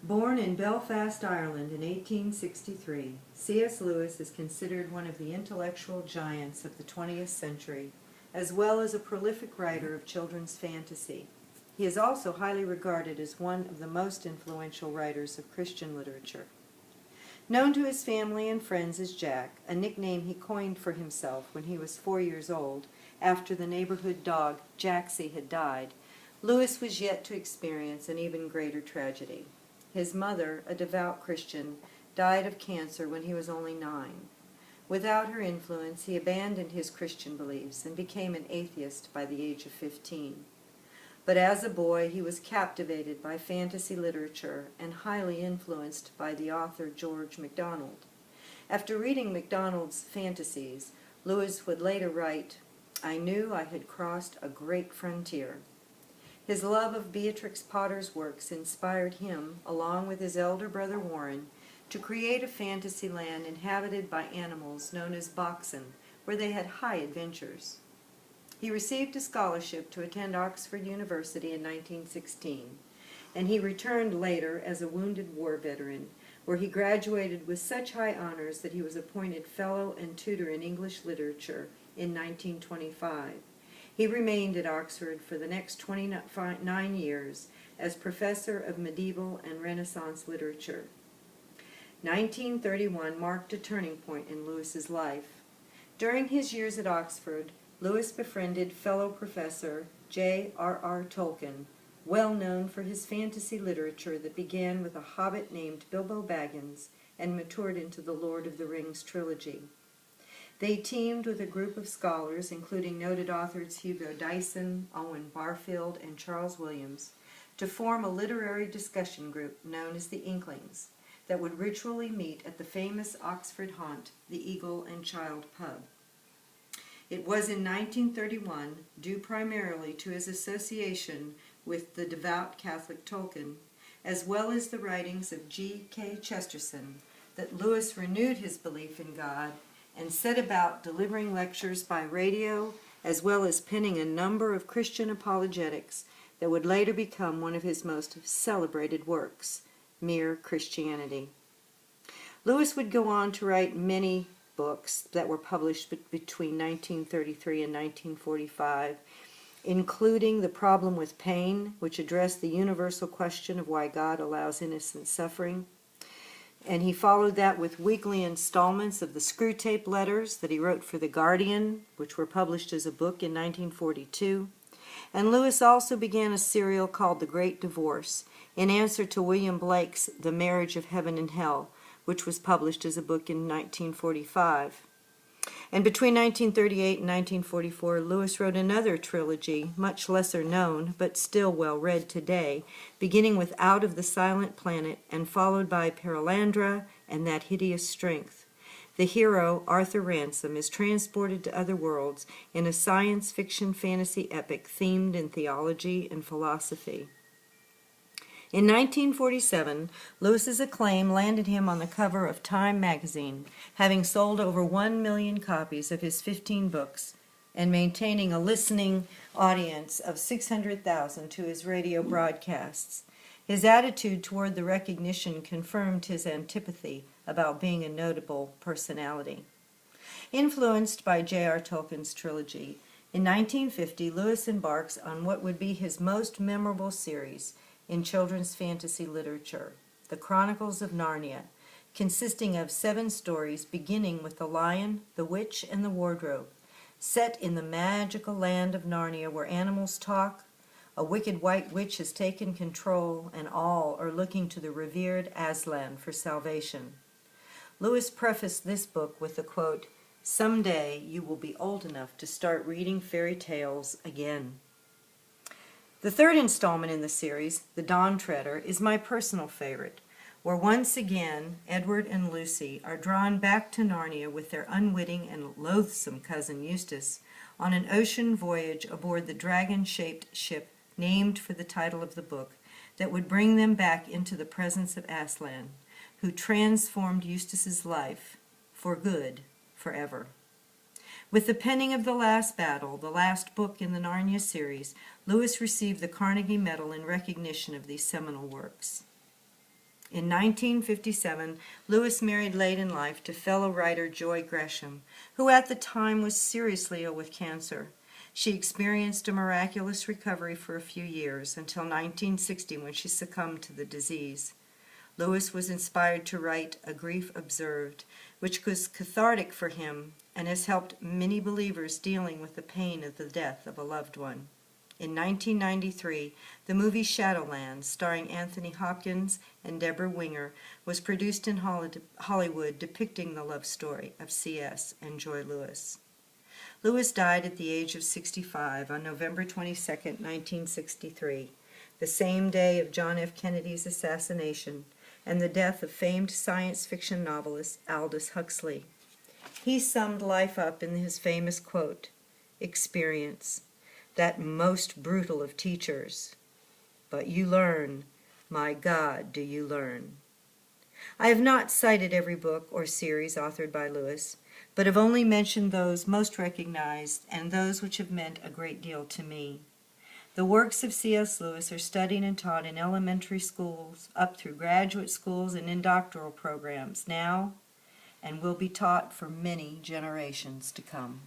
Born in Belfast, Ireland in 1863, C.S. Lewis is considered one of the intellectual giants of the 20th century, as well as a prolific writer of children's fantasy. He is also highly regarded as one of the most influential writers of Christian literature. Known to his family and friends as Jack, a nickname he coined for himself when he was 4 years old, after the neighborhood dog Jaxie had died, Lewis was yet to experience an even greater tragedy. His mother, a devout Christian, died of cancer when he was only 9. Without her influence, he abandoned his Christian beliefs and became an atheist by the age of 15. But as a boy, he was captivated by fantasy literature and highly influenced by the author George MacDonald. After reading MacDonald's fantasies, Lewis would later write, "I knew I had crossed a great frontier." His love of Beatrix Potter's works inspired him, along with his elder brother Warren, to create a fantasy land inhabited by animals known as Boxen, where they had high adventures. He received a scholarship to attend Oxford University in 1916, and he returned later as a wounded war veteran, where he graduated with such high honors that he was appointed Fellow and Tutor in English Literature in 1925. He remained at Oxford for the next 29 years as professor of medieval and Renaissance literature. 1931 marked a turning point in Lewis's life. During his years at Oxford, Lewis befriended fellow professor J.R.R. Tolkien, well known for his fantasy literature that began with a hobbit named Bilbo Baggins and matured into the Lord of the Rings trilogy. They teamed with a group of scholars, including noted authors Hugo Dyson, Owen Barfield, and Charles Williams, to form a literary discussion group known as the Inklings that would ritually meet at the famous Oxford haunt, the Eagle and Child Pub. It was in 1931, due primarily to his association with the devout Catholic Tolkien, as well as the writings of G.K. Chesterton, that Lewis renewed his belief in God and set about delivering lectures by radio, as well as penning a number of Christian apologetics that would later become one of his most celebrated works, Mere Christianity. Lewis would go on to write many books that were published between 1933 and 1945, including The Problem with Pain, which addressed the universal question of why God allows innocent suffering. And he followed that with weekly installments of the Screwtape Letters that he wrote for The Guardian, which were published as a book in 1942. And Lewis also began a serial called The Great Divorce, in answer to William Blake's The Marriage of Heaven and Hell, which was published as a book in 1945. And between 1938 and 1944, Lewis wrote another trilogy, much lesser known, but still well read today, beginning with Out of the Silent Planet and followed by Perelandra and That Hideous Strength. The hero, Arthur Ransom, is transported to other worlds in a science fiction fantasy epic themed in theology and philosophy. In 1947, Lewis's acclaim landed him on the cover of Time magazine, having sold over 1 million copies of his 15 books and maintaining a listening audience of 600,000 to his radio broadcasts. His attitude toward the recognition confirmed his antipathy about being a notable personality. Influenced by J.R. Tolkien's trilogy, in 1950, Lewis embarks on what would be his most memorable series in children's fantasy literature, The Chronicles of Narnia, consisting of 7 stories beginning with The Lion, the Witch, and the Wardrobe, set in the magical land of Narnia where animals talk, a wicked white witch has taken control, and all are looking to the revered Aslan for salvation. Lewis prefaced this book with the quote, "Someday you will be old enough to start reading fairy tales again." The third installment in the series, The Dawn Treader, is my personal favorite, where once again Edward and Lucy are drawn back to Narnia with their unwitting and loathsome cousin Eustace on an ocean voyage aboard the dragon-shaped ship named for the title of the book that would bring them back into the presence of Aslan, who transformed Eustace's life for good forever. With the penning of The Last Battle, the last book in the Narnia series, Lewis received the Carnegie Medal in recognition of these seminal works. In 1957, Lewis married late in life to fellow writer Joy Gresham, who at the time was seriously ill with cancer. She experienced a miraculous recovery for a few years, until 1960 when she succumbed to the disease. Lewis was inspired to write A Grief Observed, which was cathartic for him and has helped many believers dealing with the pain of the death of a loved one. In 1993, the movie Shadowlands, starring Anthony Hopkins and Deborah Winger, was produced in Hollywood, depicting the love story of C.S. and Joy Lewis. Lewis died at the age of 65 on November 22, 1963, the same day of John F. Kennedy's assassination and the death of famed science fiction novelist Aldous Huxley. He summed life up in his famous quote, "Experience, that most brutal of teachers. But you learn, my God, do you learn." I have not cited every book or series authored by Lewis, but have only mentioned those most recognized and those which have meant a great deal to me. The works of C.S. Lewis are studied and taught in elementary schools, up through graduate schools and in doctoral programs now, and will be taught for many generations to come.